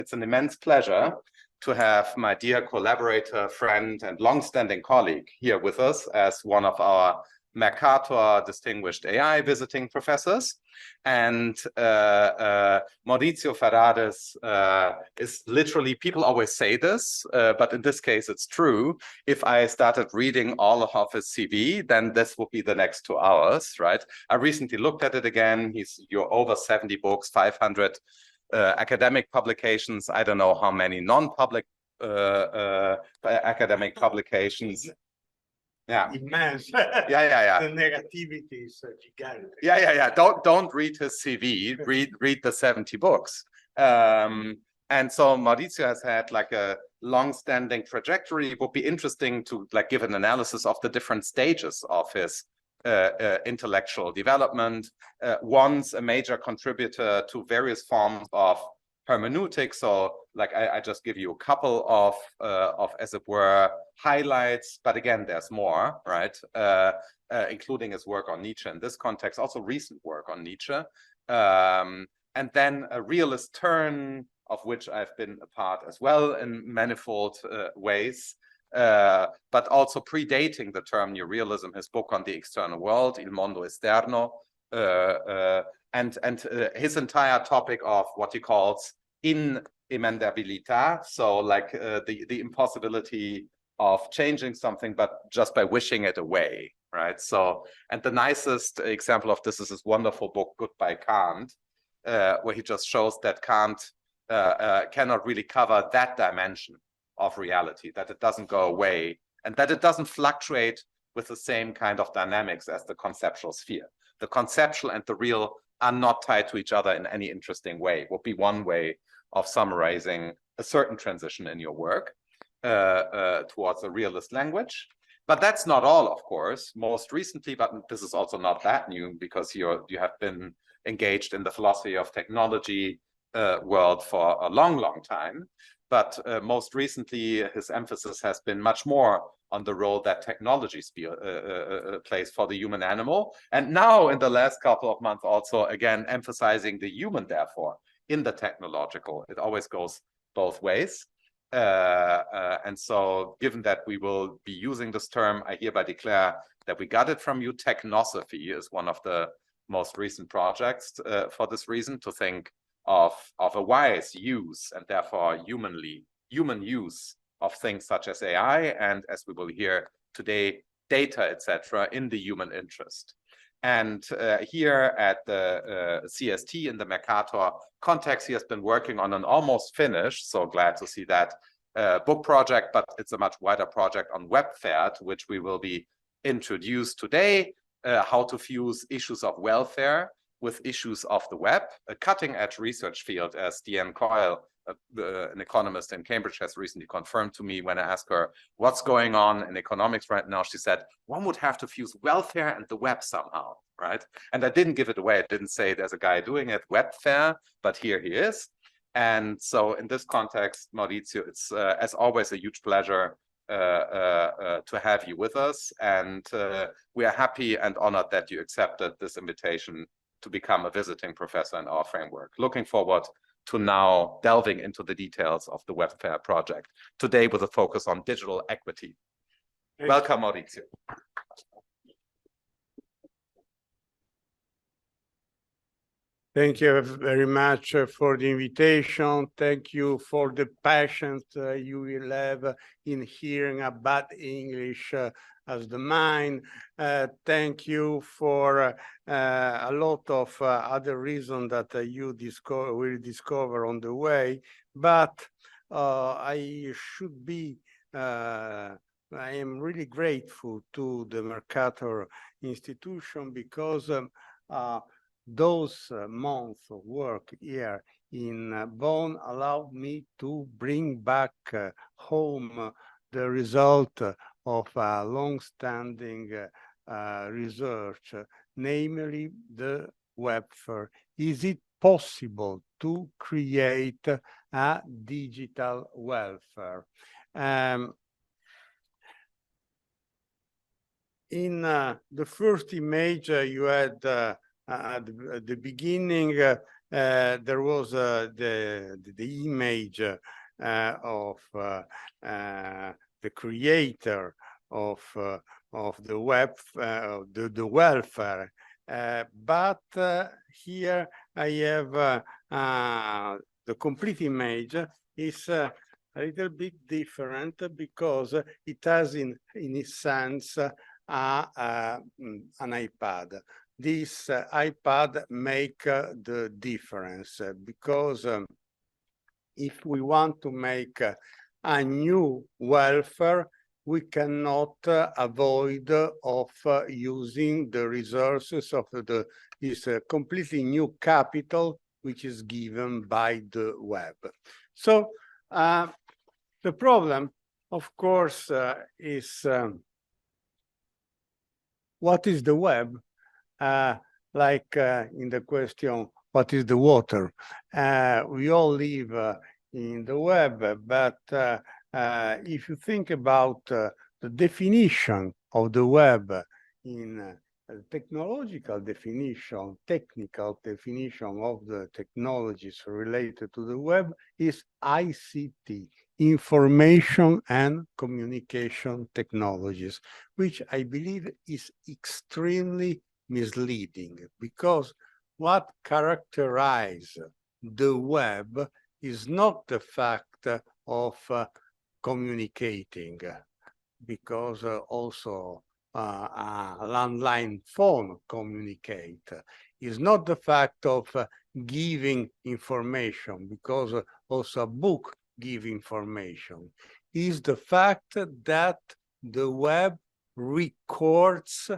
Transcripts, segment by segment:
It's an immense pleasure to have my dear collaborator, friend, and long-standing colleague here with us as one of our Mercator Distinguished AI Visiting Professors. And Maurizio Ferraris is literally, people always say this, but in this case it's true. If I started reading all of his CV, then this would be the next 2 hours, right? I recently looked at it again. You're over 70 books, 500 academic publications. I don't know how many non-public academic publications. Yeah. Immense. Yeah. The negativity is gigantic. Yeah. Don't read his CV. Read the 70 books. And so Maurizio has had like a long-standing trajectory. It would be interesting to like give an analysis of the different stages of his intellectual development. Once a major contributor to various forms of hermeneutics. So like I just give you a couple of as it were highlights, but again there's more, right? Including his work on Nietzsche in this context, also recent work on Nietzsche, and then a realist turn, of which I've been a part as well in manifold ways, but also predating the term new realism, his book on the external world, Il Mondo Esterno, and his entire topic of what he calls inemendabilità, so like the impossibility of changing something, but just by wishing it away, right? So, and the nicest example of this is his wonderful book, Goodbye Kant, where he just shows that Kant cannot really cover that dimension of reality, that it doesn't go away, and that it doesn't fluctuate with the same kind of dynamics as the conceptual sphere. The conceptual and the real are not tied to each other in any interesting way. Would be one way of summarizing a certain transition in your work towards a realist language. But that's not all, of course. Most recently, but this is also not that new because you have been engaged in the philosophy of technology world for a long time. But most recently, his emphasis has been much more on the role that technology plays for the human animal. And now in the last couple of months, also again, emphasizing the human, therefore, in the technological. It always goes both ways. And so given that we will be using this term, I hereby declare that we got it from you. Technosophy is one of the most recent projects for this reason, to think of a wise use and therefore human use of things such as AI and, as we will hear today, data, etc., in the human interest. And here at the CST in the Mercator context, he has been working on an almost finished, so glad to see that, book project, but it's a much wider project on Webfare, to which we will be introduced today, how to fuse issues of welfare with issues of the web, a cutting-edge research field, as Diane Coyle, an economist in Cambridge, has recently confirmed to me when I asked her what's going on in economics right now. She said, one would have to fuse welfare and the web somehow, right? And I didn't give it away. I didn't say there's a guy doing it, Webfare, but here he is. And so in this context, Maurizio, it's as always a huge pleasure to have you with us. And we are happy and honored that you accepted this invitation to become a visiting professor in our framework. Looking forward to now delving into the details of the Webfare project, today with a focus on digital equity. Welcome, Maurizio. Thank you very much for the invitation. Thank you for the patience you will have in hearing a bad English as the mine. Thank you for a lot of other reasons that you will discover on the way. But I am really grateful to the Mercator institution because those months of work here in Bonn allowed me to bring back home the result of a long-standing research, namely the Webfare. Is it possible to create a digital welfare? In the first image you had at the beginning, there was the image of the creator of the web, the welfare. But here I have the complete image is a little bit different because it has in its sense an iPad. This iPad make the difference because if we want to make a new welfare, we cannot avoid of using the resources of this completely new capital, which is given by the web. So the problem, of course, is what is the web? Like in the question, what is the water? We all live in the web, but if you think about the definition of the web in technological definition, technical definition of the technologies related to the web is ICT, information and communication technologies, which I believe is extremely misleading, because what characterizes the web is not the fact of communicating, because also a landline phone communicate. Is not the fact of giving information, because also a book give information. Is the fact that the web records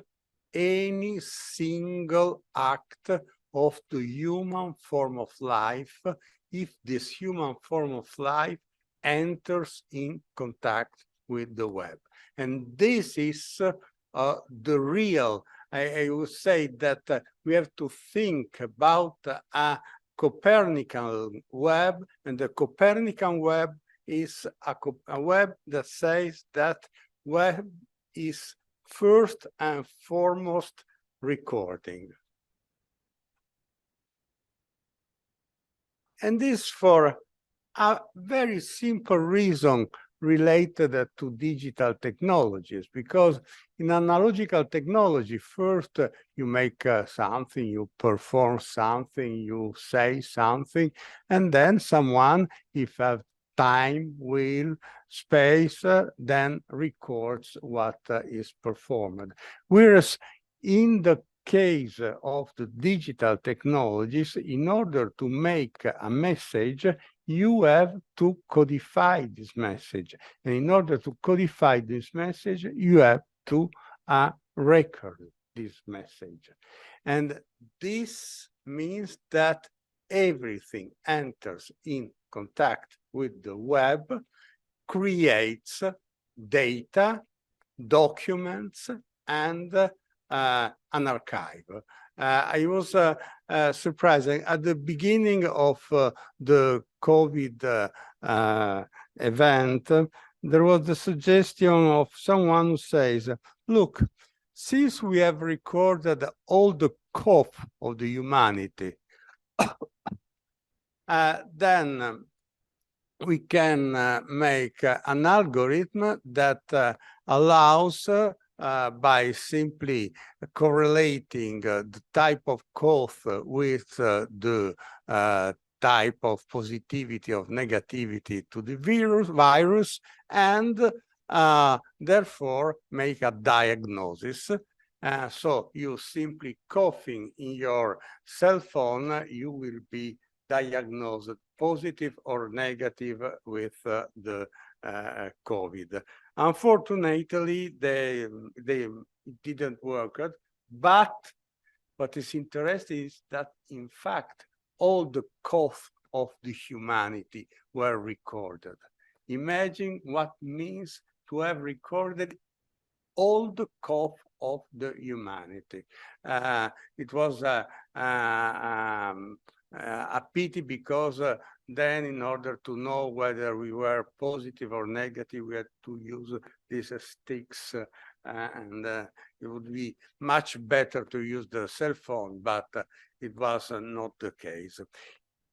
any single act of the human form of life if this human form of life enters in contact with the web. And this is the real, I would say that we have to think about a Copernican web, and the Copernican web is a web that says that web is first and foremost recording. And this for a very simple reason related to digital technologies, because in analogical technology, first you make something, you perform something, you say something, and then someone, if have time, will, space, then records what is performed. Whereas in the case of the digital technologies, in order to make a message, you have to codify this message. And in order to codify this message, you have to record this message. And this means that everything enters in contact with the web, creates data, documents, and an archive. I was surprised at the beginning of the COVID event. There was the suggestion of someone who says, look, since we have recorded all the cough of the humanity, then we can make an algorithm that allows by simply correlating the type of cough with the type of positivity or negativity to the virus, and therefore make a diagnosis. So you simply coughing in your cell phone, you will be diagnosed positive or negative with the COVID. Unfortunately, they didn't work, but what is interesting is that, in fact, all the cough of the humanity were recorded. Imagine what means to have recorded all the cough of the humanity. It was a pity, because then in order to know whether we were positive or negative, we had to use these sticks, and it would be much better to use the cell phone, but it was not the case.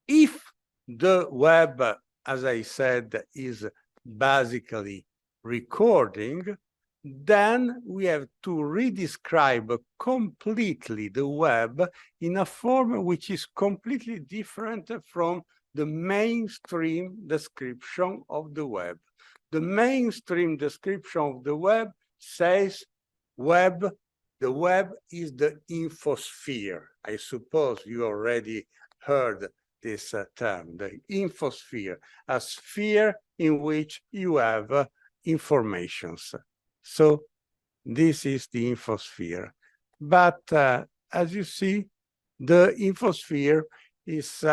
If the web, as I said, is basically recording, then we have to redescribe completely the web in a form which is completely different from the mainstream description of the web. The mainstream description of the web says the web is the infosphere. I suppose you already heard this term, the infosphere, a sphere in which you have informations. So this is the infosphere. But as you see, the infosphere is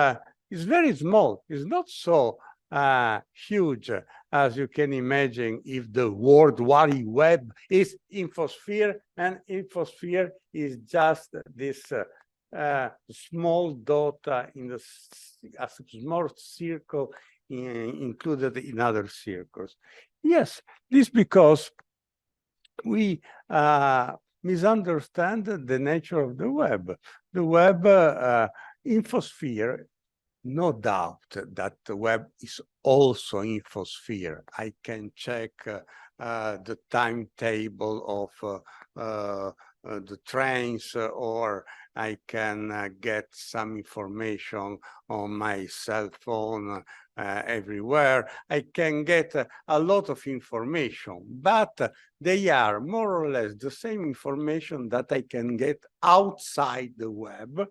very small. It's not so huge as you can imagine if the World Wide Web is infosphere, and infosphere is just this small dot in a small circle included in other circles. Yes, this because we misunderstand the nature of the web. The web infosphere, no doubt that the web is also infosphere. I can check the timetable of the trains, or I can get some information on my cell phone everywhere. I can get a lot of information, but they are more or less the same information that I can get outside the web.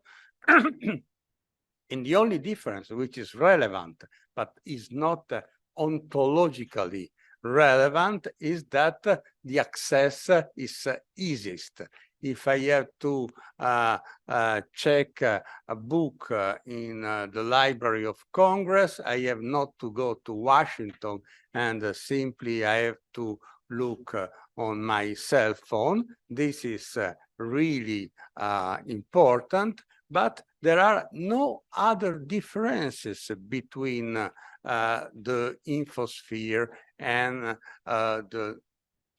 And the only difference, which is relevant, but is not ontologically relevant, is that the access is easiest. If I have to check a book in the Library of Congress, I have not to go to Washington, and simply I have to look on my cell phone. This is really important, but there are no other differences between the infosphere and the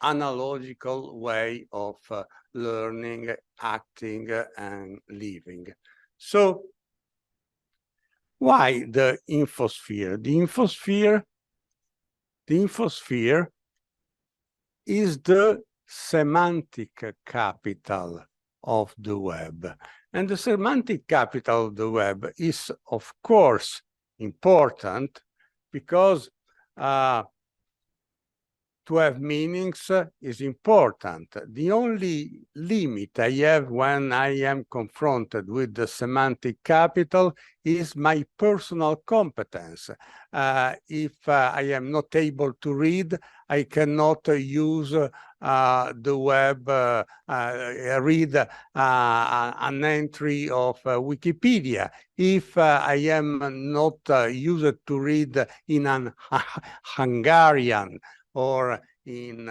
analogical way of learning, acting, and living. So why the infosphere? The infosphere is the semantic capital of the web. And the semantic capital of the web is, of course, important because to have meanings is important. The only limit I have when I am confronted with the semantic capital is my personal competence. If I am not able to read, I cannot use the web, read an entry of Wikipedia. If I am not used to read in an Hungarian or in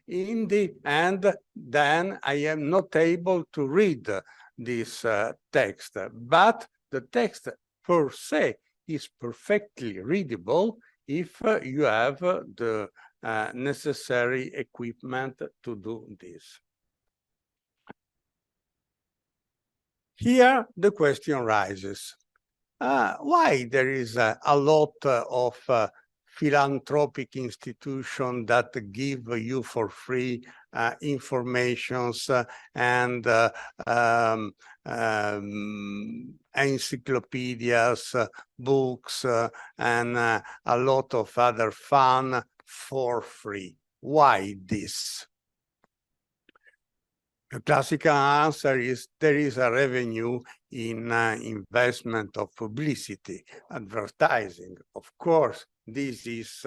Hindi, and then I am not able to read this text. But the text per se is perfectly readable if you have the necessary equipment to do this. Here the question rises. Why there is a lot of philanthropic institutions that give you for free informations and encyclopedias, books, and a lot of other fun for free? Why this? The classical answer is there is a revenue in investment of publicity, advertising. Of course, this is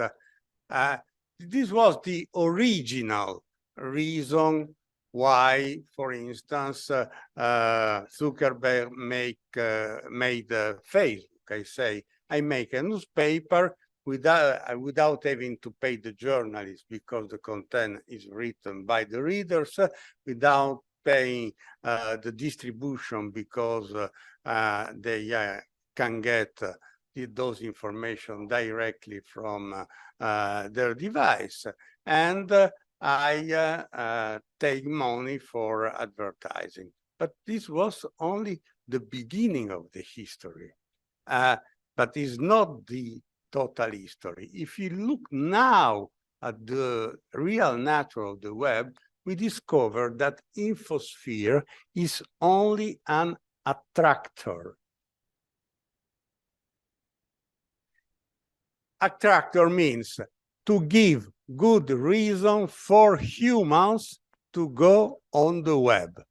this was the original reason why, for instance, Zuckerberg made Facebook. I say, I make a newspaper without having to pay the journalists because the content is written by the readers, without paying the distribution because they can get those information directly from their device. And I take money for advertising. But this was only the beginning of the history, but is not the total history. If you look now at the real nature of the web, we discover that infosphere is only an attractor. Attractor means to give good reason for humans to go on the web.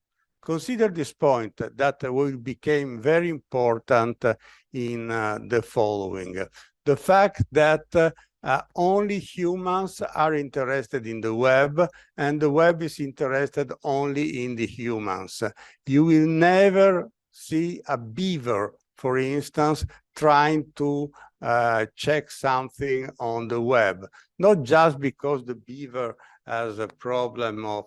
Consider this point that will become very important in the following. The fact that only humans are interested in the web, and the web is interested only in the humans. You will never see a beaver, for instance, trying to check something on the web, not just because the beaver has a problem of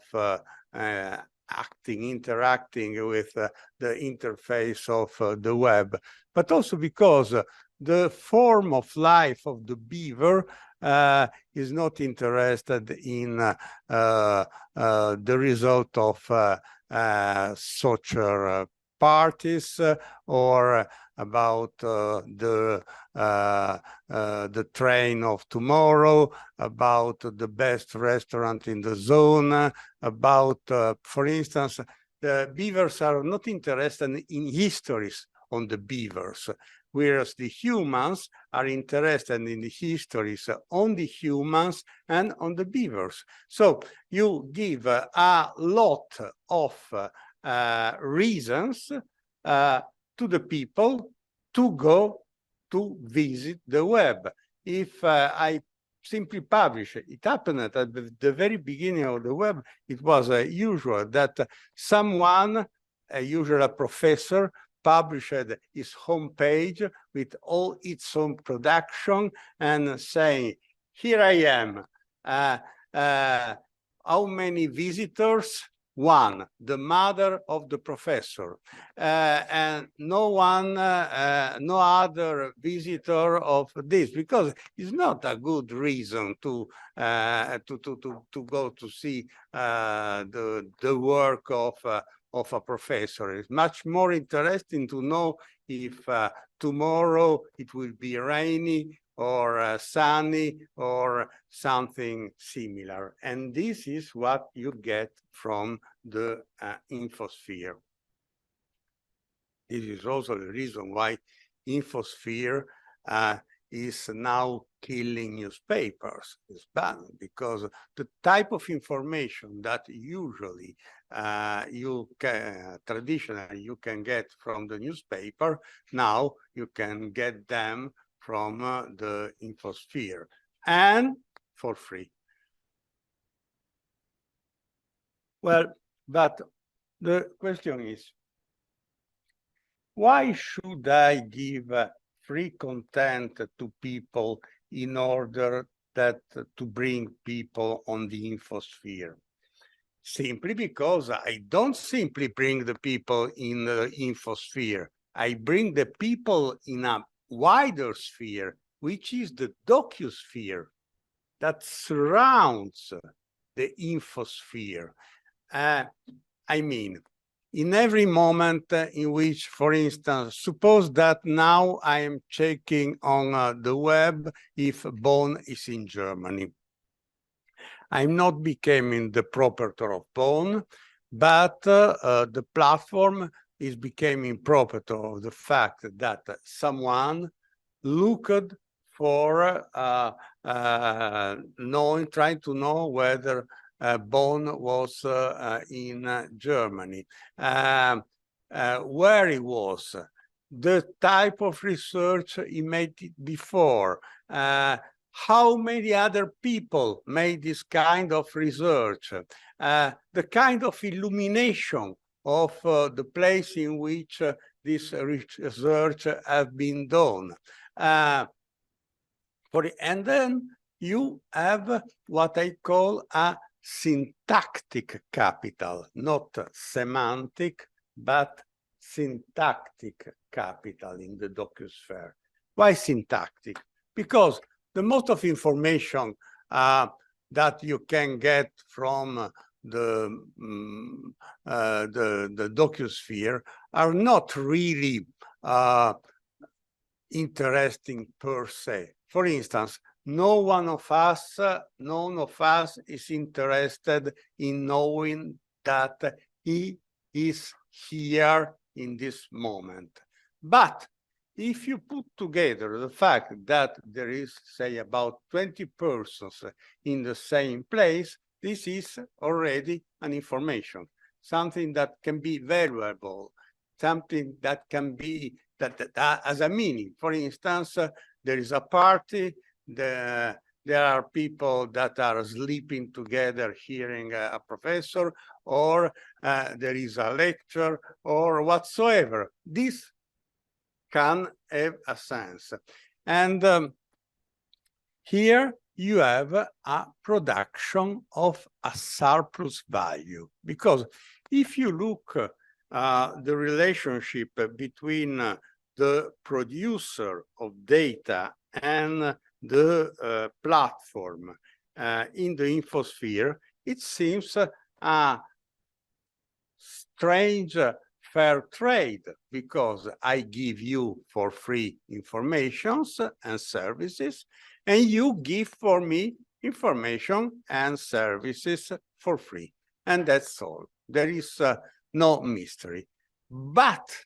interacting with the interface of the web, but also because the form of life of the beaver is not interested in the result of social parties or about the train of tomorrow, about the best restaurant in the zone, about, for instance, the beavers are not interested in histories on the beavers, whereas the humans are interested in the histories on the humans and on the beavers. So you give a lot of reasons to the people to go to visit the web. If I simply publish, it happened at the very beginning of the web, it was usual that someone, usually a professor, published his homepage with all its own production and saying, here I am, how many visitors? One, the mother of the professor, and no one, no other visitor of this, because it's not a good reason to go to see the work of a professor. It's much more interesting to know if tomorrow it will be rainy or sunny or something similar. And this is what you get from the infosphere. This is also the reason why infosphere is now killing newspapers. It's banned because the type of information that usually traditionally you can get from the newspaper, now you can get them from the infosphere, and for free. Well, but the question is, why should I give free content to people in order that to bring people on the infosphere? Simply because I don't simply bring the people in the infosphere. I bring the people in a wider sphere, which is the docusphere that surrounds the infosphere. I mean, in every moment in which, for instance, suppose that now I am checking on the web if Bonn is in Germany. I'm not becoming the proprietor of Bonn, but the platform is becoming proprietor of the fact that someone looked for trying to know whether Bonn was in Germany, where he was, the type of research he made before, how many other people made this kind of research, the kind of illumination of the place in which this research has been done. And then you have what I call a syntactic capital, not semantic, but syntactic capital in the docusphere. Why syntactic? Because the most of information that you can get from the docusphere are not really interesting per se. For instance, none of us is interested in knowing that he is here in this moment. But if you put together the fact that there is, say, about 20 persons in the same place, this is already an information, something that can be valuable, something that can be, that has a meaning. For instance, there is a party, there are people that are sleeping together hearing a professor, or there is a lecture, or whatsoever. This can have a sense. And here you have a production of a surplus value, because if you look the relationship between the producer of data and the platform in the infosphere, it seems a strange fair trade, because I give you for free informations and services, and you give for me information and services for free. And that's all. There is no mystery. But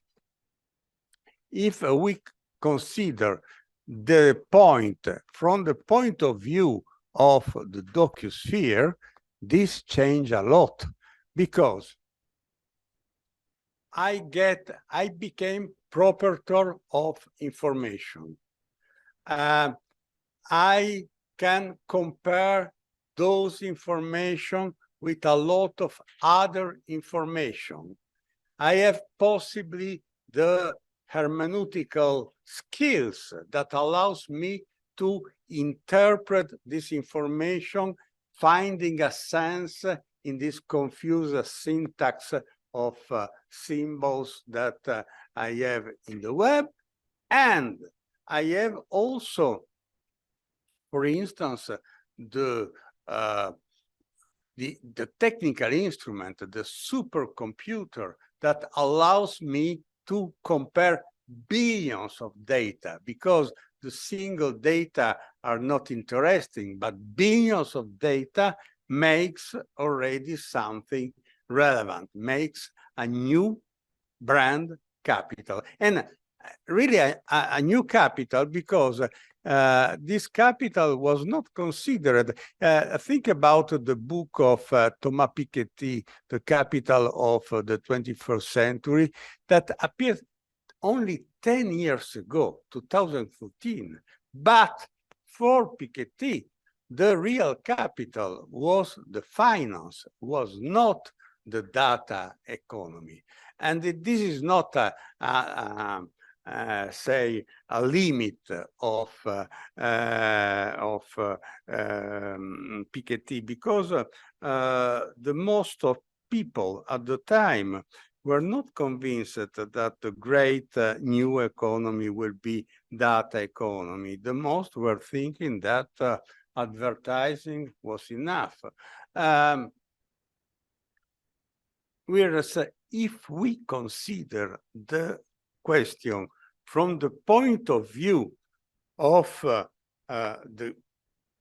if we consider the point from the point of view of the docusphere, this changed a lot, because I became proprietor of information. I can compare those information with a lot of other information. I have possibly the hermeneutical skills that allows me to interpret this information, finding a sense in this confused syntax of symbols that I have in the web. And I have also, for instance, the technical instrument, the supercomputer that allows me to compare billions of data, because the single data are not interesting, but billions of data makes already something relevant, makes a new brand capital. And really a new capital, because this capital was not considered. Think about the book of Thomas Piketty, The Capital of the 21st Century, that appeared only 10 years ago, 2014. But for Piketty, the real capital was the finance, was not the data economy. And this is not say a limit of Piketty, because the most of people at the time were not convinced that the great new economy will be data economy. The most were thinking that advertising was enough. Whereas if we consider the question from the point of view of the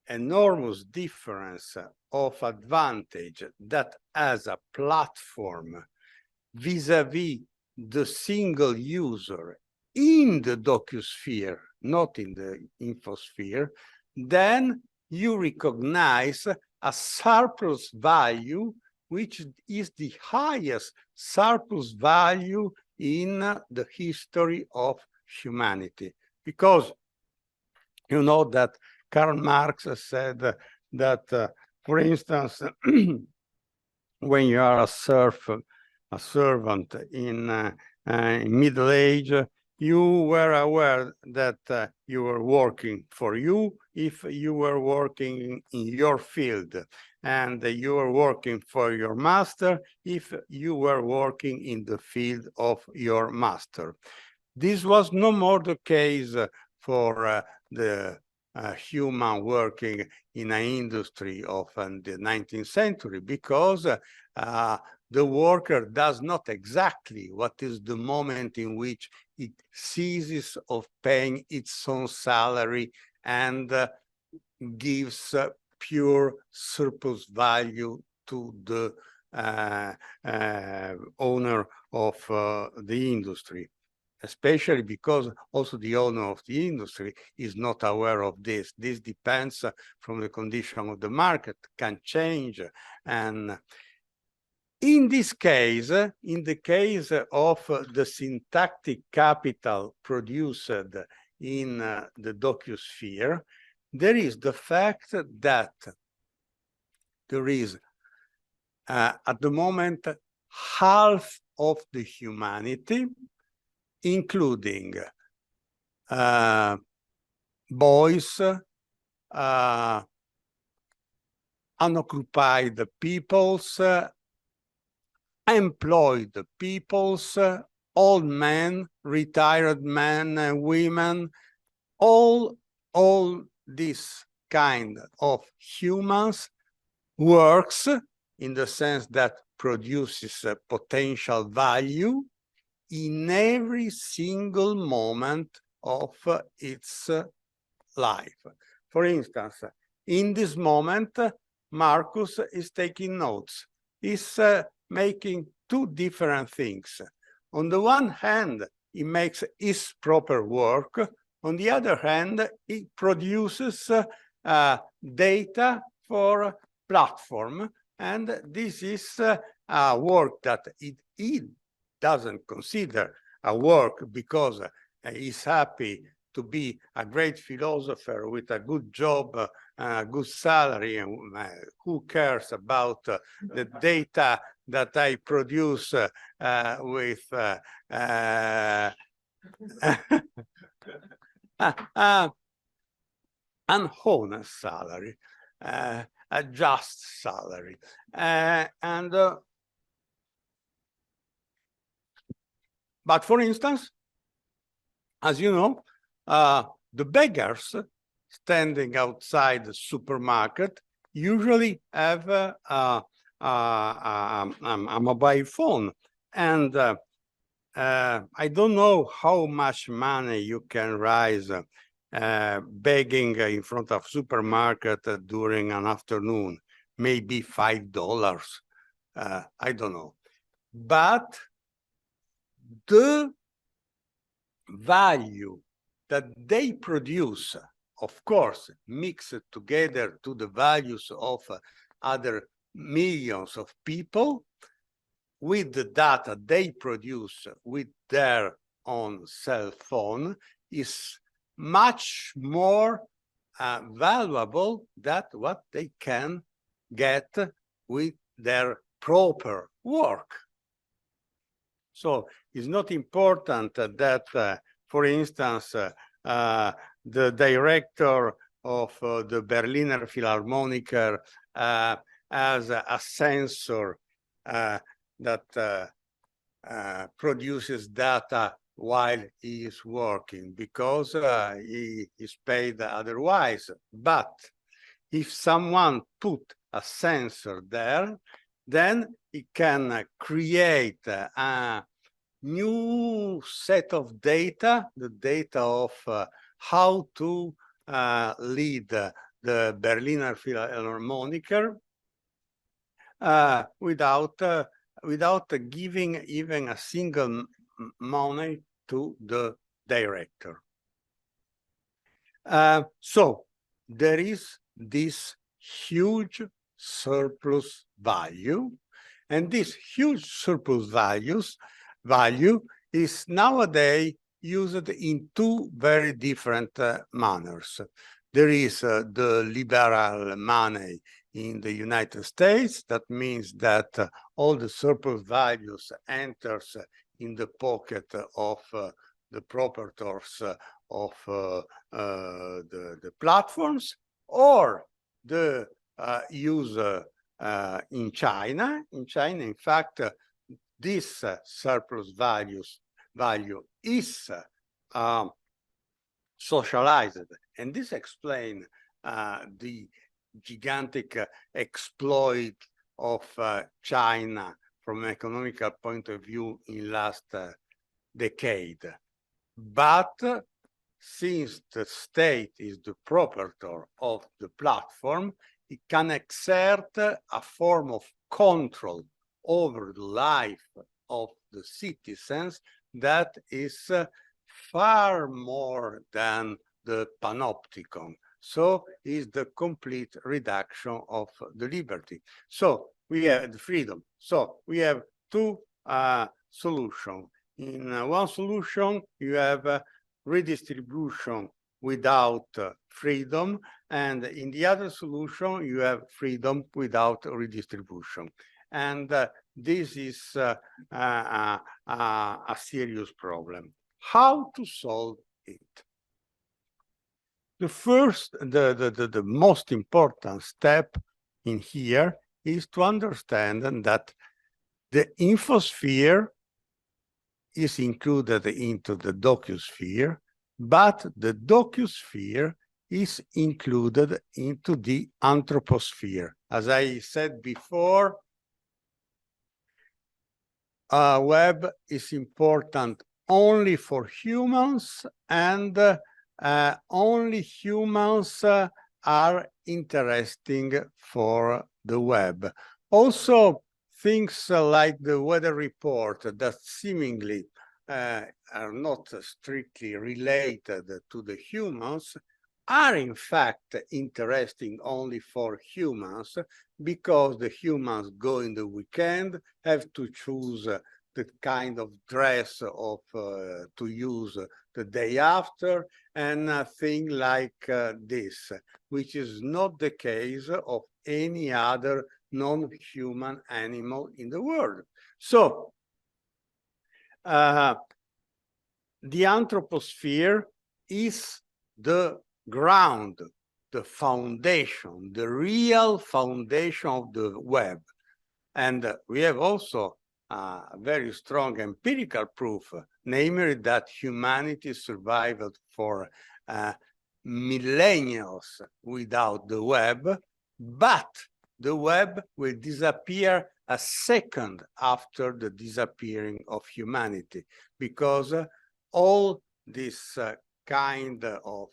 enormous difference of advantage that as a platform vis-a-vis the single user in the docusphere, not in the infosphere, then you recognize a surplus value, which is the highest surplus value in the history of humanity. Because you know that Karl Marx said that, for instance, when you are a servant in middle age, you were aware that you were working for you if you were working in your field, and you were working for your master if you were working in the field of your master. This was no more the case for the human working in an industry of the 19th century, because the worker does not exactly what is the moment in which it ceases of paying its own salary and gives pure surplus value to the owner of the industry, especially because also the owner of the industry is not aware of this. This depends from the condition of the market, can change. And in this case, in the case of the syntactic capital produced in the docusphere, there is the fact that there is at the moment half of the humanity, including boys, unoccupied peoples, employed peoples, old men, retired men and women, all this kind of humans works in the sense that produces a potential value in every single moment of its life. For instance, in this moment, Marcus is taking notes. He's making two different things. On the one hand, he makes his proper work. On the other hand, he produces data for platform. And this is a work that he doesn't consider a work because he's happy to be a great philosopher with a good job, a good salary, and who cares about the data that I produce with an honest salary, a just salary. But for instance, as you know, the beggars standing outside the supermarket usually have a mobile phone. And I don't know how much money you can raise begging in front of supermarket during an afternoon, maybe $5. I don't know. But the value that they produce, of course, mixed together to the values of other millions of people with the data they produce with their own cell phone is much more valuable than what they can get with their proper work. So it's not important that, for instance, the director of the Berliner Philharmoniker has a sensor that produces data while he is working because he is paid otherwise. But if someone put a sensor there, then it can create a new set of data, the data of how to lead the Berliner Philharmoniker without giving even a single money to the director. So there is this huge surplus value, and this huge surplus value is nowadays used in two very different manners. There is the liberal money in the United States. That means that all the surplus values enters in the pocket of the proprietors of the platforms, or the use in China. In China, in fact, this surplus value is socialized and this explains the gigantic exploit of China from an economical point of view in last decade. But since the state is the proprietor of the platform, it can exert a form of control over the life of the citizens that is far more than the panopticon. So is the complete reduction of the liberty. So we have the freedom. So we have two solutions. In one solution, you have redistribution without freedom, and in the other solution, you have freedom without redistribution. And this is a serious problem. How to solve it? The first, the most important step in here is to understand that the infosphere is included into the docusphere, but the docusphere is included into the anthroposphere. As I said before, web is important only for humans, and only humans are interesting for the web. Also, things like the weather report that seemingly are not strictly related to the humans are in fact interesting only for humans, because the humans go in the weekend, have to choose the kind of dress of to use the day after, and a thing like this, which is not the case of any other non-human animal in the world. So the anthroposphere is the ground, the foundation, the real foundation of the web. And we have also very strong empirical proof, namely that humanity survived for millennia without the web, but the web will disappear a second after the disappearing of humanity, because all this kind of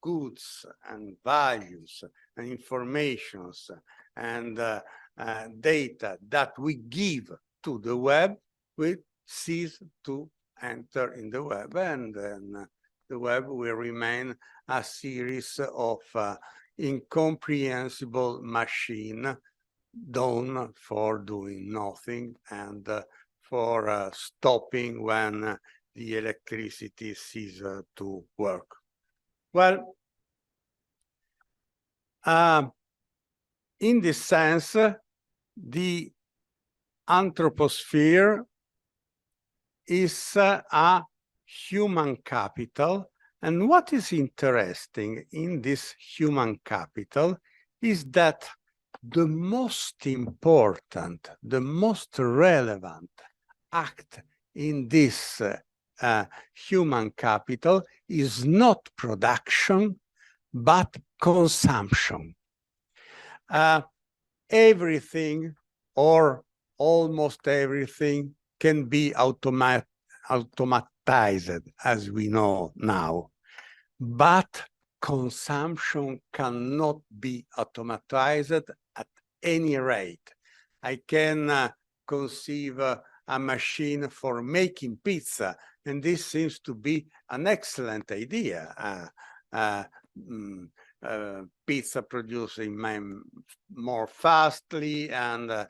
goods and values and informations and data that we give to the web will cease to enter in the web, and then the web will remain a series of incomprehensible machine done for doing nothing and for stopping when the electricity ceases to work. Well, in this sense, the anthroposphere is a human capital. And what is interesting in this human capital is that the most important, the most relevant act in this human capital is not production, but consumption. Everything, or almost everything, can be automatized, as we know now. But consumption cannot be automatized at any rate. I can conceive a machine for making pizza, and this seems to be an excellent idea. Pizza producing more fastly and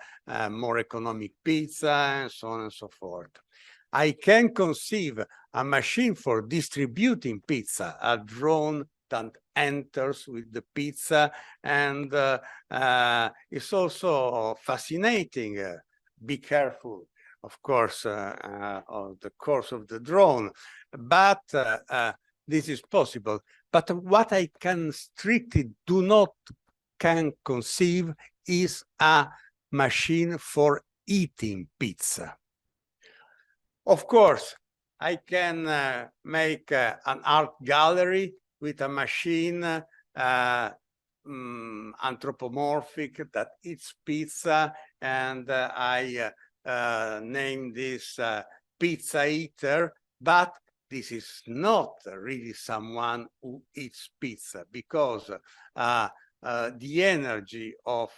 more economic pizza, and so on and so forth. I can conceive a machine for distributing pizza, a drone that enters with the pizza, and it's also fascinating. Be careful, of course, of the course of the drone, but this is possible. But what I can strictly can conceive is a machine for eating pizza. Of course, I can make an art gallery with a machine anthropomorphic that eats pizza, and I name this pizza eater, but this is not really someone who eats pizza, because the energy of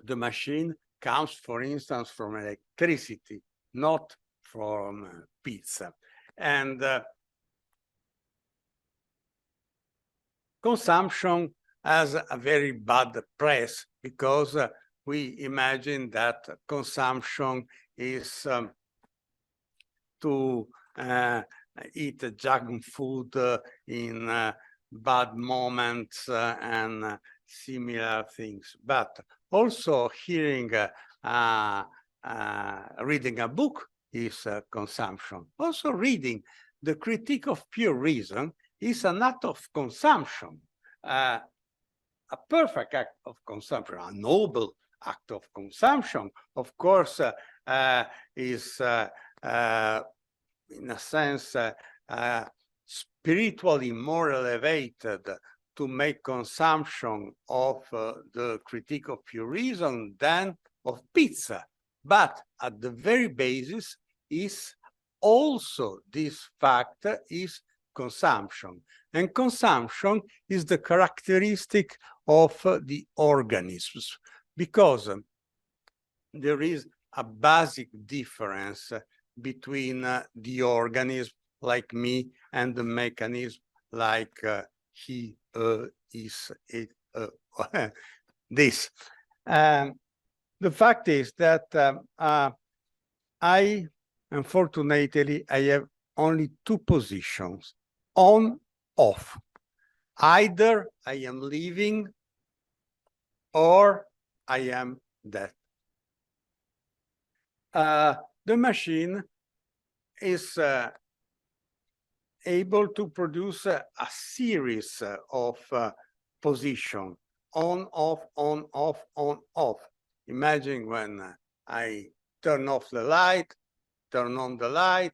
the machine comes, for instance, from electricity, not from pizza. And consumption has a very bad press, because we imagine that consumption is to eat junk food in bad moments and similar things. But also reading a book is consumption. Also reading the Critique of Pure Reason is an act of consumption, a perfect act of consumption, a noble act of consumption. Of course, is in a sense spiritually more elevated to make consumption of the Critique of Pure Reason than of pizza. But at the very basis is also this fact is consumption. And consumption is the characteristic of the organisms, because there is a basic difference between the organism like me and the mechanism like he, is, it, this. The fact is that unfortunately, I have only two positions, on, off. Either I am living or I am dead. The machine is able to produce a series of positions, on, off, on, off, on, off. Imagine when I turn off the light, turn on the light.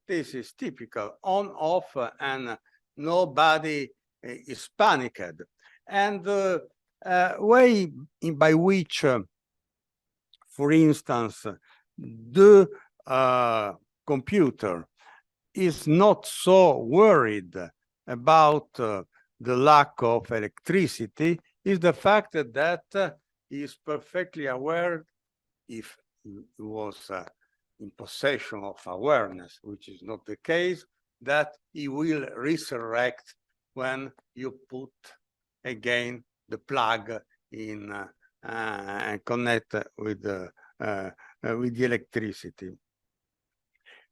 This is typical, on, off, and nobody is panicked. And the way by which, for instance, the computer is not so worried about the lack of electricity is the fact that he is perfectly aware, if he was in possession of awareness, which is not the case, that he will resurrect when you put again the plug in and connect with the electricity,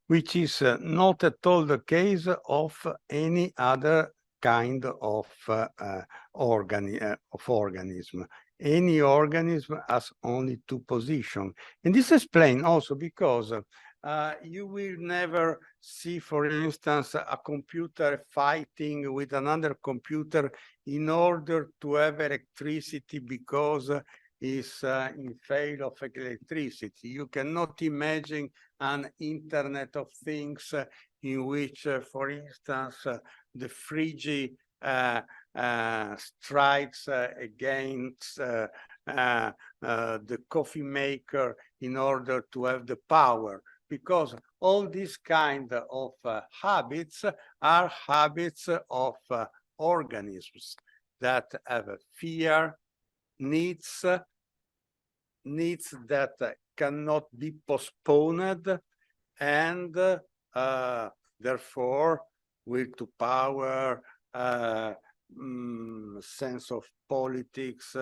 which is not at all the case of any other kind of organism. Any organism has only two positions. And this explains also because you will never see, for instance, a computer fighting with another computer in order to have electricity because is in fail of electricity. You cannot imagine an Internet of Things in which, for instance, the fridge strikes against the coffee maker in order to have the power, because all these kind of habits are habits of organisms that have a fear, needs that cannot be postponed, and therefore will to power, sense of politics,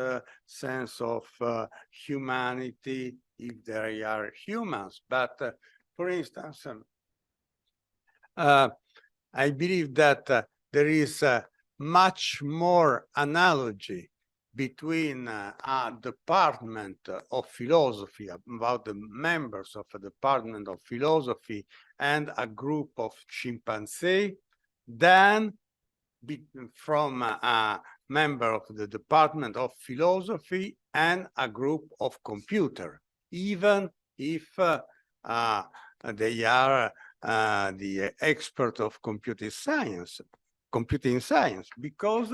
sense of humanity, if they are humans. But for instance, I believe that there is much more analogy between a department of philosophy, about the members of a department of philosophy and a group of chimpanzees, than from a member of the department of philosophy and a group of computer, even if they are the expert of computer science. computing science, because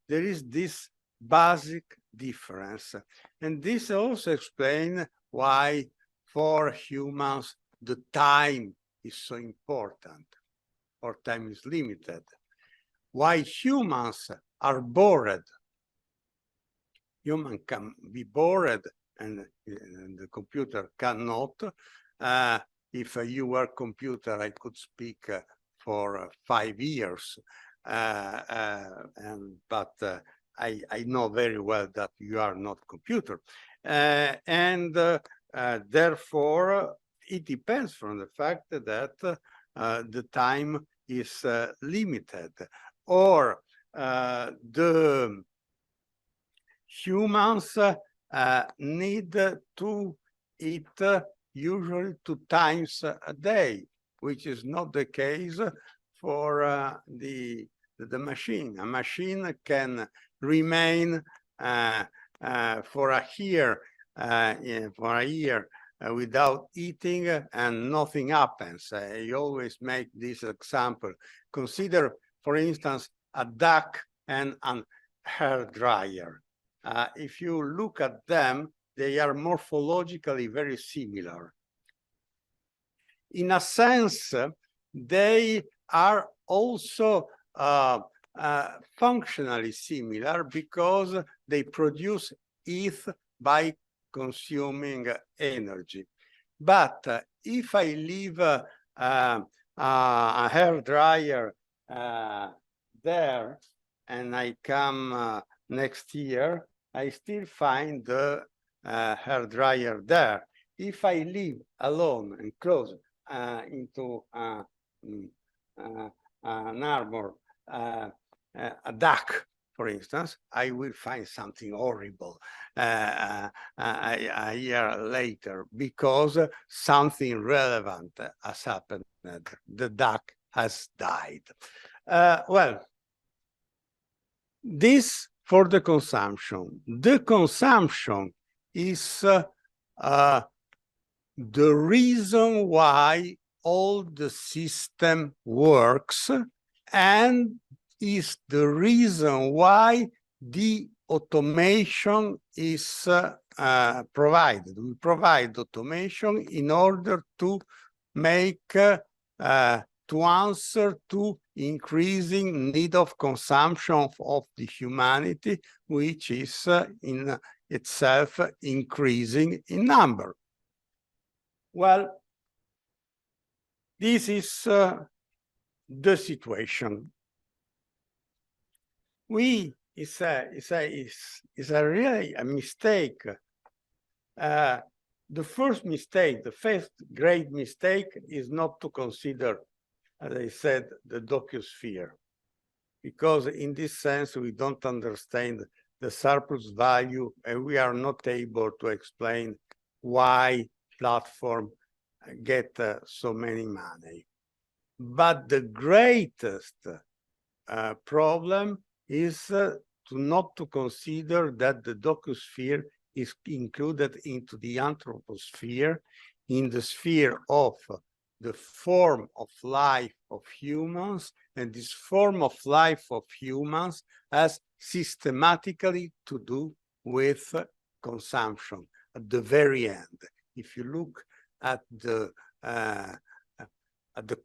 there is this basic difference. And this also explains why for humans the time is so important, or time is limited. Why humans are bored. Human can be bored and the computer cannot. If you were a computer, I could speak for 5 years. But I know very well that you are not computer. Therefore, it depends from the fact that the time is limited, or the humans need to eat usually 2 times a day, which is not the case for the machine. A machine can remain for a year without eating and nothing happens. I always make this example. Consider, for instance, a duck and an hair dryer. If you look at them, they are morphologically very similar. In a sense, they are also functionally similar, because they produce heat by consuming energy. But if I leave a hair dryer there and I come next year, I still find the hair dryer there. If I leave alone and close into an armor, a duck, for instance, I will find something horrible a year later, because something relevant has happened. The duck has died. Well, this for the consumption. The consumption is the reason why all the system works, and is the reason why the automation is provided. We provide automation in order to make, to answer to increasing need of consumption of the humanity, which is in itself increasing in number. Well, this is the situation. It's really a mistake. The first mistake, the first great mistake, is not to consider, as I said, the docusphere, because in this sense we don't understand the surplus value, and we are not able to explain why platform get so many money. But the greatest problem is not to consider that the docusphere is included into the anthroposphere, in the sphere of the form of life of humans, and this form of life of humans has systematically to do with consumption at the very end. If you look at the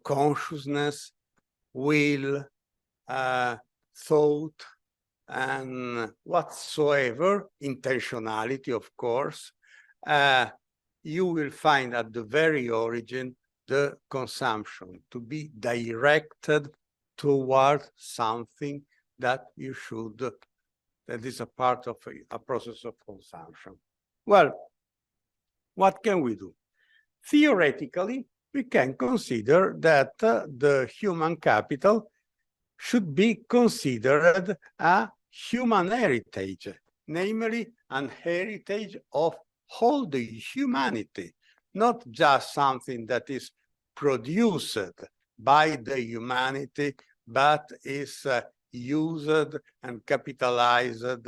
consciousness, will, thought, and whatsoever, intentionality, of course, you will find at the very origin the consumption to be directed toward something that you should, that is a part of a process of consumption. Well, what can we do? Theoretically, we can consider that the human capital should be considered a human heritage, namely an heritage of all the humanity, not just something that is produced by the humanity, but is used and capitalized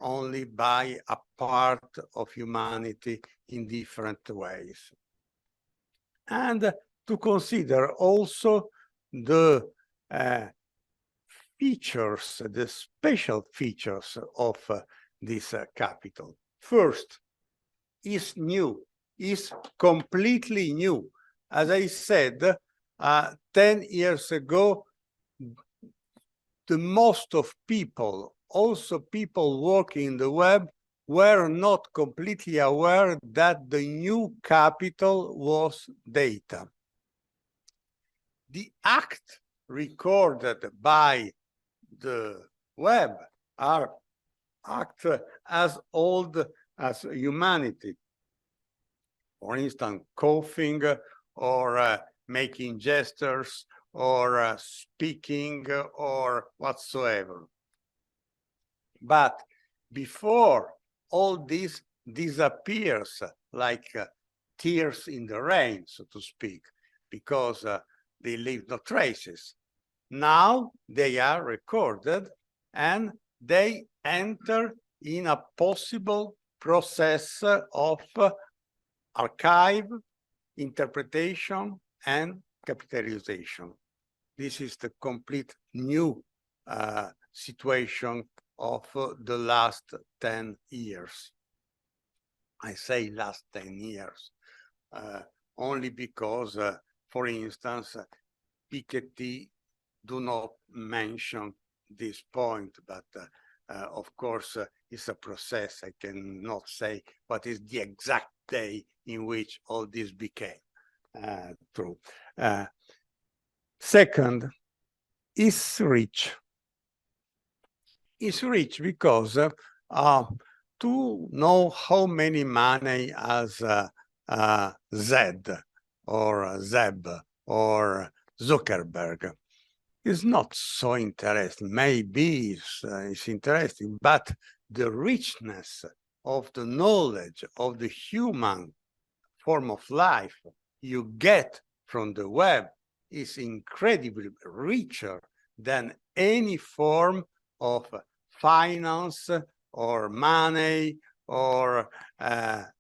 only by a part of humanity in different ways. And to consider also the features, the special features of this capital. First, is new, is completely new. As I said, 10 years ago, the most of people, also people working in the web, were not completely aware that the new capital was data. The act recorded by the web are acts as old as humanity. For instance, coughing or making gestures or speaking or whatsoever. But before all this disappears like tears in the rain, so to speak, because they leave no traces. Now they are recorded and they enter in a possible process of archive, interpretation, and capitalization. This is the complete new situation of the last 10 years. I say last 10 years, only because, for instance, Piketty do not mention this point, but of course, it's a process. I cannot say what is the exact day in which all this became true. Second, is rich. Is rich because to know how many money has Zed or Zeb or Zuckerberg is not so interesting. Maybe it's interesting, but the richness of the knowledge of the human form of life you get from the web is incredibly richer than any form of finance or money or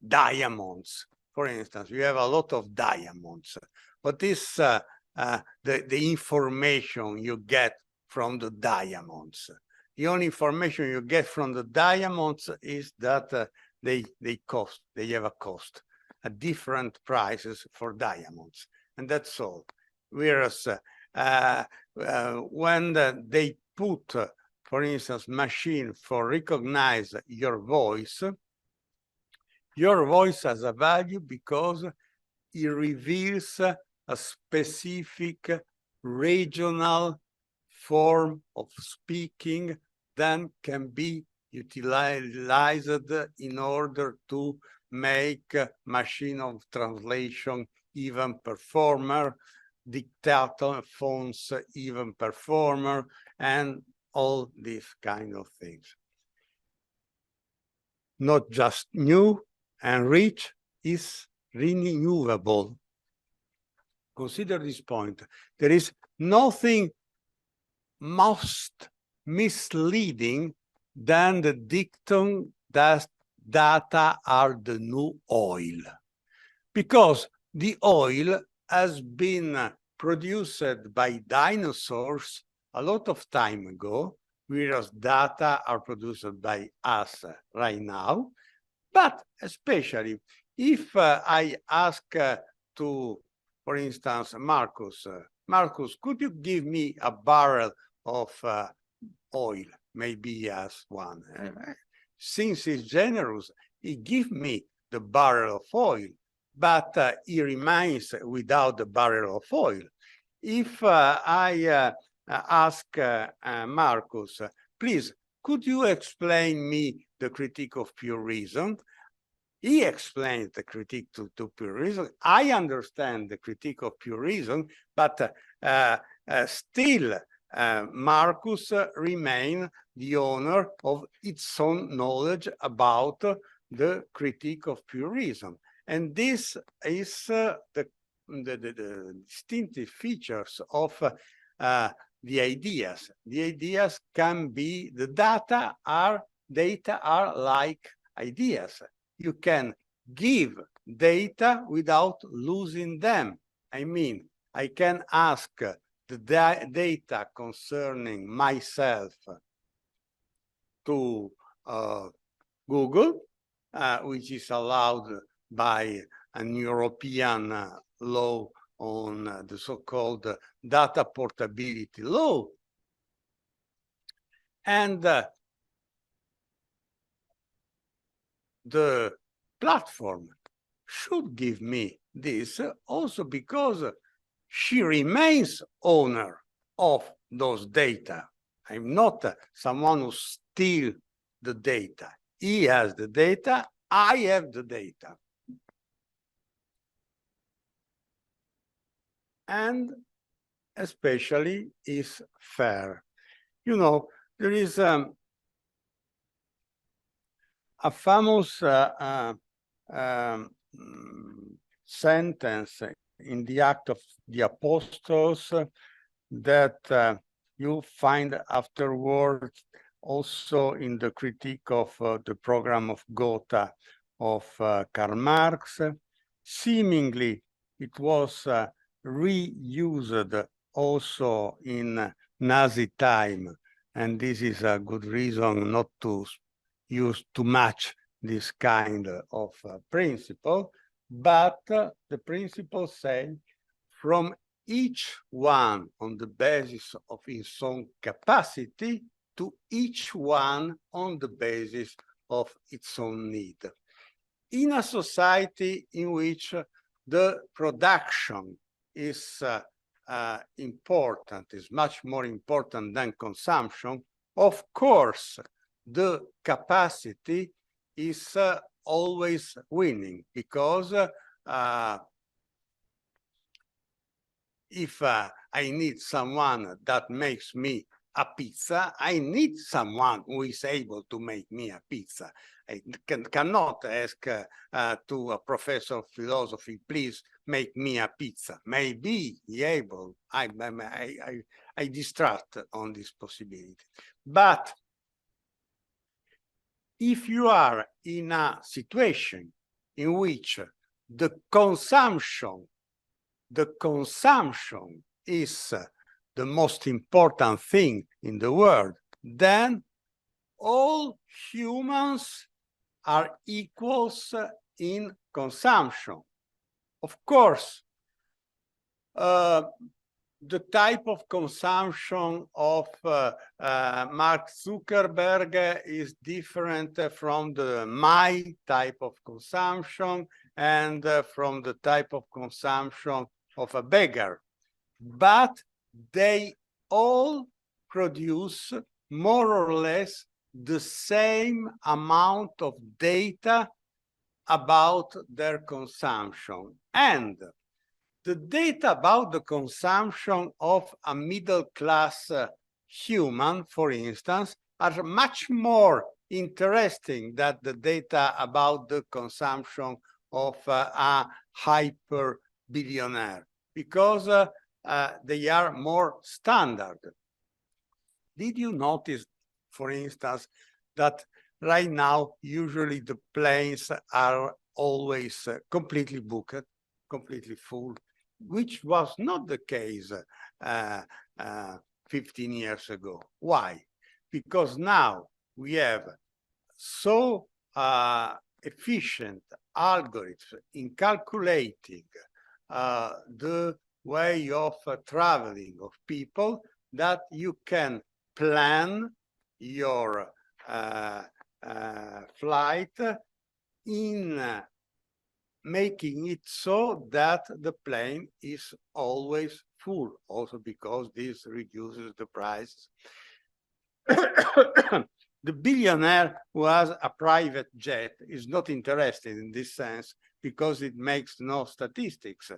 diamonds. For instance, we have a lot of diamonds, but this the information you get from the diamonds. The only information you get from the diamonds is that they have a cost, different prices for diamonds, and that's all. Whereas when they put, for instance, machine for recognize your voice has a value because it reveals a specific regional form of speaking that can be utilized in order to make machine of translation even performer, dictator phones even performer, and all these kind of things. Not just new and rich, is renewable. Consider this point. There is nothing most misleading than the dictum that data are the new oil. Because the oil has been produced by dinosaurs a lot of time ago, whereas data are produced by us right now. But especially if I ask to, for instance, Marcus, could you give me a barrel of oil? Maybe he has one. Since he's generous, he gives me the barrel of oil, but he remains without the barrel of oil. If I ask Marcus, please, could you explain me the critique of pure reason? He explains the critique to pure reason. I understand the critique of pure reason, but still Marcus remains the owner of its own knowledge about the critique of pure reason. And this is the distinctive features of the ideas. The ideas can be, the data are like ideas. You can give data without losing them. I mean, I can ask the data concerning myself to Google, which is allowed by an European law on the so-called data portability law. And the platform should give me this also because she remains owner of those data. I'm not someone who steals the data. He has the data, I have the data. And especially is fair. You know, there is a famous sentence in the Act of the Apostles that you find afterwards also in the critique of the program of Gotha of Karl Marx. Seemingly, it was reused also in Nazi time, and this is a good reason not to use too much this kind of principle, but the principle say from each one on the basis of his own capacity to each one on the basis of its own need. In a society in which the production is important, is much more important than consumption, of course, the capacity is always winning, because if I need someone that makes me a pizza, I need someone who is able to make me a pizza. I cannot ask to a professor of philosophy, please make me a pizza. Maybe he able. I distrust on this possibility. But if you are in a situation in which the consumption is the most important thing in the world, then all humans are equals in consumption. Of course, the type of consumption of Mark Zuckerberg is different from my type of consumption and from the type of consumption of a beggar. But they all produce more or less the same amount of data about their consumption. And the data about the consumption of a middle-class human, for instance, are much more interesting than the data about the consumption of a hyper-billionaire, because they are more standard. Did you notice, for instance, that right now, usually the planes are always completely booked, completely full, which was not the case 15 years ago. Why? Because now we have so efficient algorithms in calculating the way of traveling of people that you can plan your flight in making it so that the plane is always full, also because this reduces the price. The billionaire who has a private jet is not interested in this sense because it makes no statistics.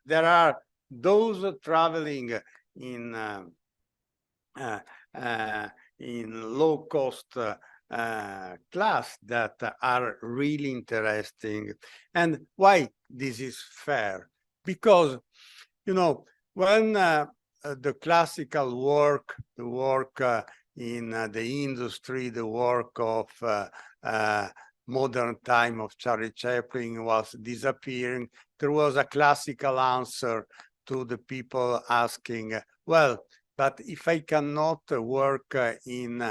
There are those traveling in low-cost class that are really interesting. And why this is fair? Because, you know, when the classical work, the work in the industry, the work of modern time of Charlie Chaplin was disappearing, there was a classical answer to the people asking, well, but if I cannot work in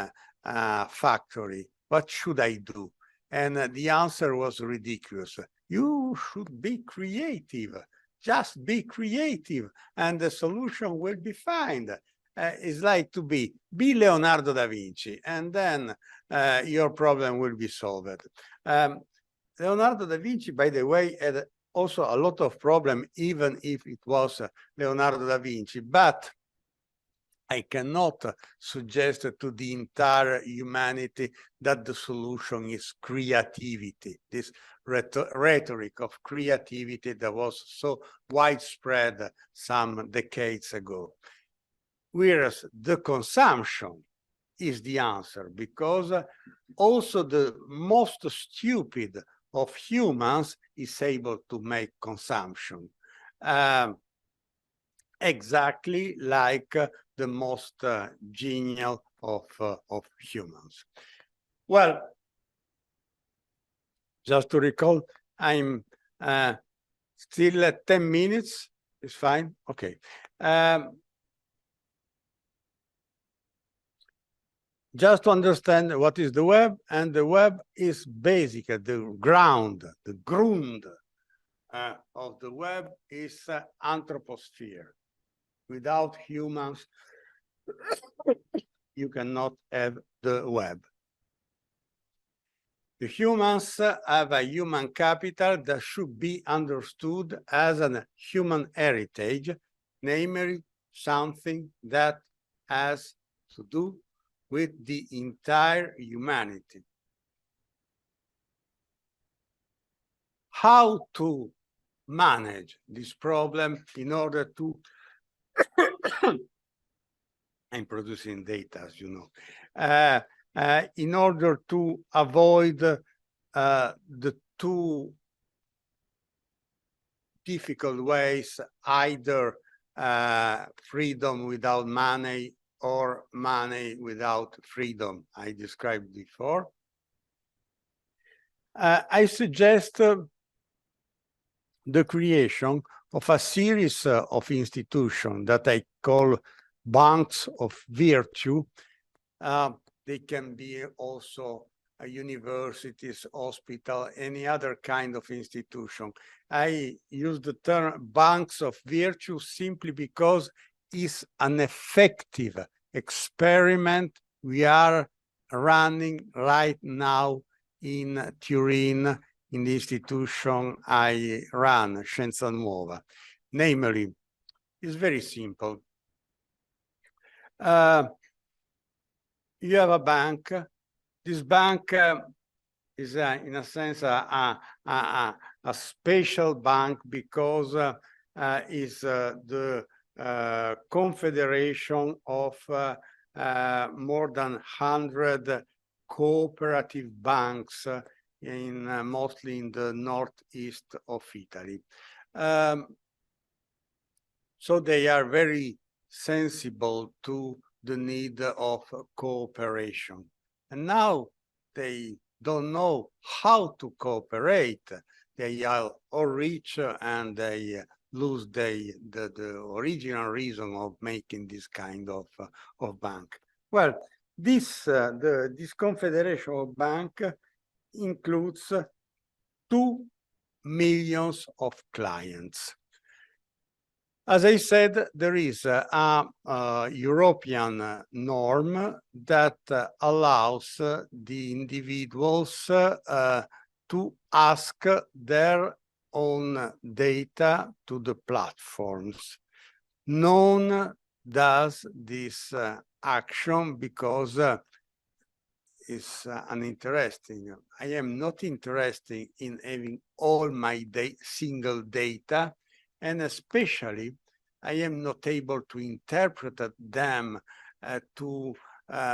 a factory, what should I do? And the answer was ridiculous. You should be creative. Just be creative, and the solution will be found. It's like to be Leonardo da Vinci, and then your problem will be solved. Leonardo da Vinci, by the way, had also a lot of problem, even if it was Leonardo da Vinci, but I cannot suggest to the entire humanity that the solution is creativity, this rhetoric of creativity that was so widespread some decades ago. Whereas the consumption is the answer, because also the most stupid of humans is able to make consumption. Exactly like the most genial of humans. Well, just to recall, I'm still at 10 minutes. It's fine? Okay. Just to understand what is the web, and the web is basically the ground, the Grund of the web is anthroposphere. Without humans, you cannot have the web. The humans have a human capital that should be understood as a human heritage, namely something that has to do with the entire humanity. How to manage this problem in order to I'm producing data, as you know, in order to avoid the two difficult ways, either freedom without money or money without freedom, I described before. I suggest the creation of a series of institutions that I call banks of virtue. They can be also universities, hospital, any other kind of institution. I use the term banks of virtue simply because it's an effective experiment we are running right now in Turin, in the institution I run, Scienza Nuova. Namely, it's very simple. You have a bank. This bank is, in a sense, a special bank because it's the confederation of more than 100 cooperative banks mostly in the northeast of Italy. So they are very sensible to the need of cooperation. And now they don't know how to cooperate. They are all rich and they lose the original reason of making this kind of bank. Well, this confederation of bank includes 2 million of clients. As I said, there is a European norm that allows the individuals to ask their own data to the platforms. None does this action because it's uninteresting. I am not interested in having all my single data, and especially I am not able to interpret them, to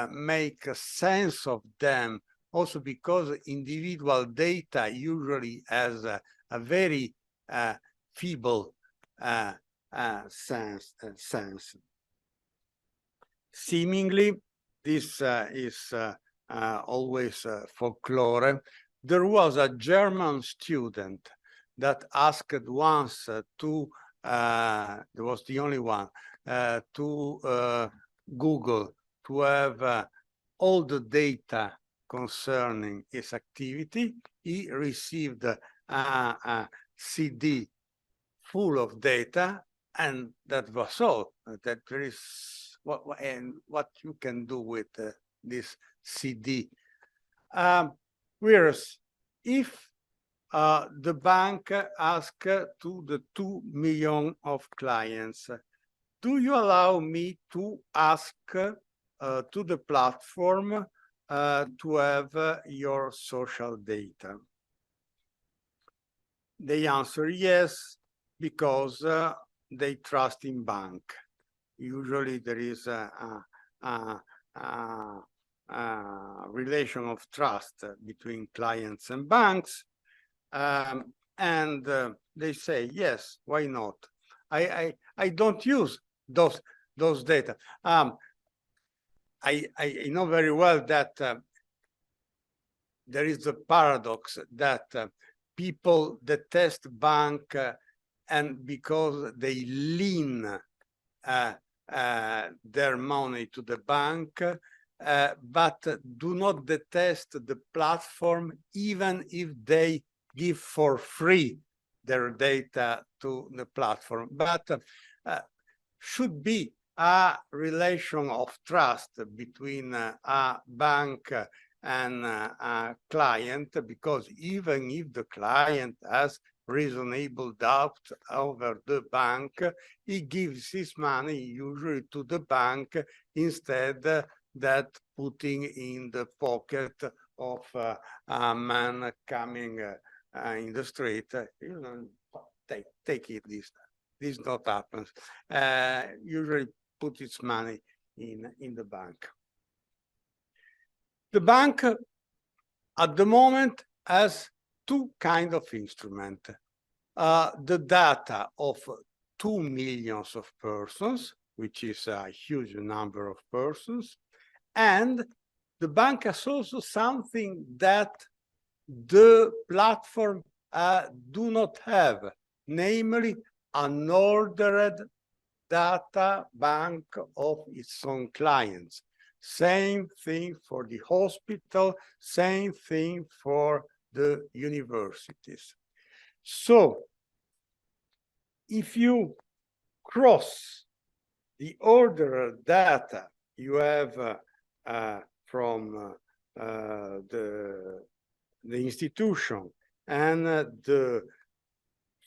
make a sense of them, also because individual data usually has a very feeble sense. Seemingly, this is always folklore. There was a German student that asked once to there was the only one, to Google to have all the data concerning his activity. He received a CD full of data, and that was all. That there is what you can do with this CD. Whereas if the bank asks to the 2 million of clients, do you allow me to ask to the platform to have your social data? They answer yes, because they trust in bank. Usually there is a relation of trust between clients and banks. And they say, yes, why not? I don't use those data. I know very well that there is the paradox that people detest bank and because they lean their money to the bank, but do not detest the platform even if they give for free their data to the platform. But should be a relation of trust between a bank and a client, because even if the client has reasonable doubt over the bank, he gives his money usually to the bank instead that putting in the pocket of a man coming in the street. You know, take it this not happens. Usually put its money in the bank. The bank at the moment has two kinds of instruments. The data of 2 million of persons, which is a huge number of persons, and the bank has also something that the platform do not have, namely an ordered data bank of its own clients. Same thing for the hospital, same thing for the universities. So if you cross the ordered data you have from the institution and the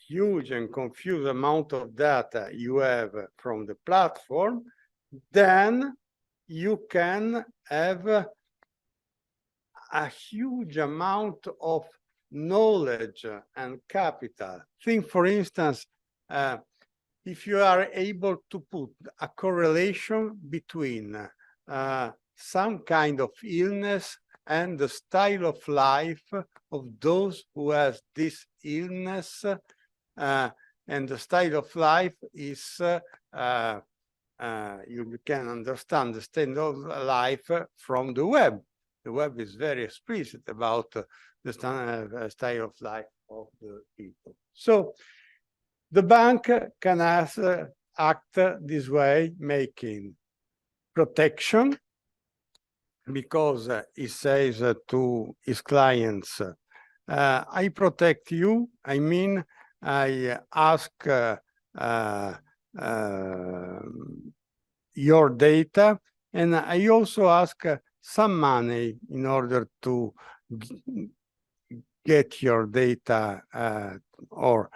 huge and confused amount of data you have from the platform, then you can have a huge amount of knowledge and capital. Think, for instance, if you are able to put a correlation between some kind of illness and the style of life of those who has this illness, and the style of life is you can understand the style of life from the web. The web is very explicit about the style of life of the people. So the bank can act this way, making protection, because he says to his clients, I protect you. I mean, I ask your data, and I also ask some money in order to get your data or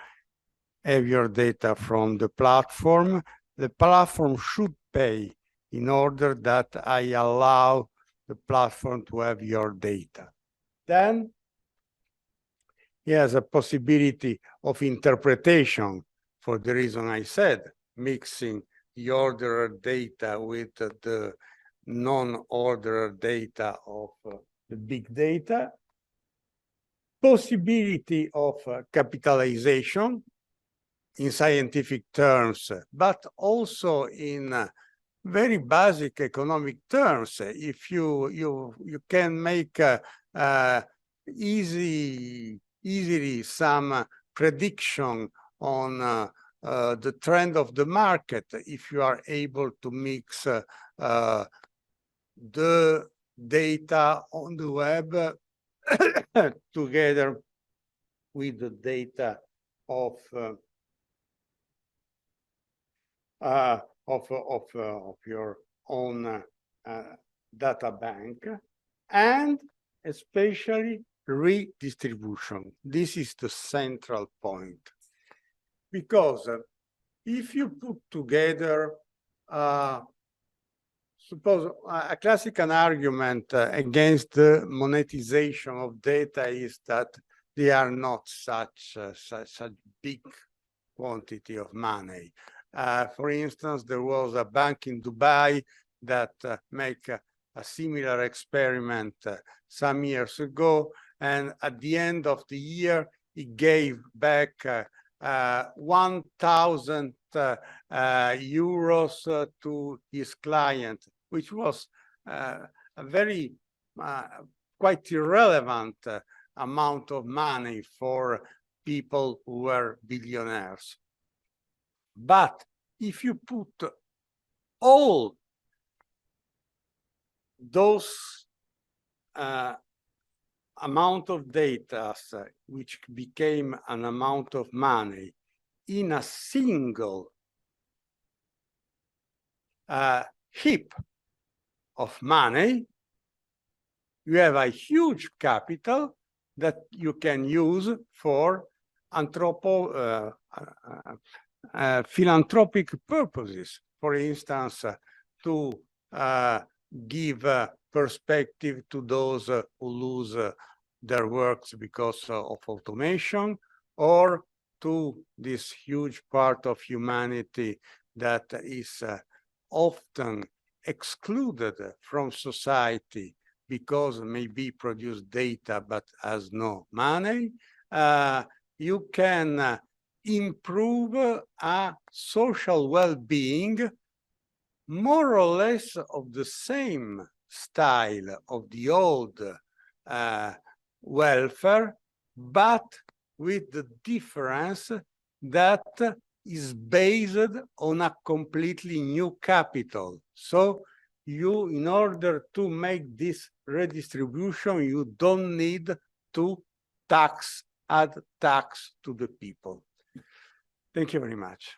have your data from the platform. The platform should pay in order that I allow the platform to have your data. Then he has a possibility of interpretation for the reason I said, mixing the ordered data with the non-ordered data of the big data. Possibility of capitalization in scientific terms, but also in very basic economic terms. If you can make easily some prediction on the trend of the market if you are able to mix the data on the web together with the data of your own data bank, and especially redistribution. This is the central point, because if you put together, suppose a classical argument against the monetization of data is that they are not such big quantity of money. For instance, there was a bank in Dubai that make a similar experiment some years ago, and at the end of the year, it gave back 1,000 euros to his client, which was a very quite irrelevant amount of money for people who were billionaires. But if you put all those amount of data, which became an amount of money, in a single heap of money, you have a huge capital that you can use for philanthropic purposes. For instance, to give perspective to those who lose their works because of automation, or to this huge part of humanity that is often excluded from society because maybe produce data but has no money. You can improve a social well-being more or less of the same style of the old welfare, but with the difference that is based on a completely new capital. So you, in order to make this redistribution, you don't need to add tax to the people. Thank you very much.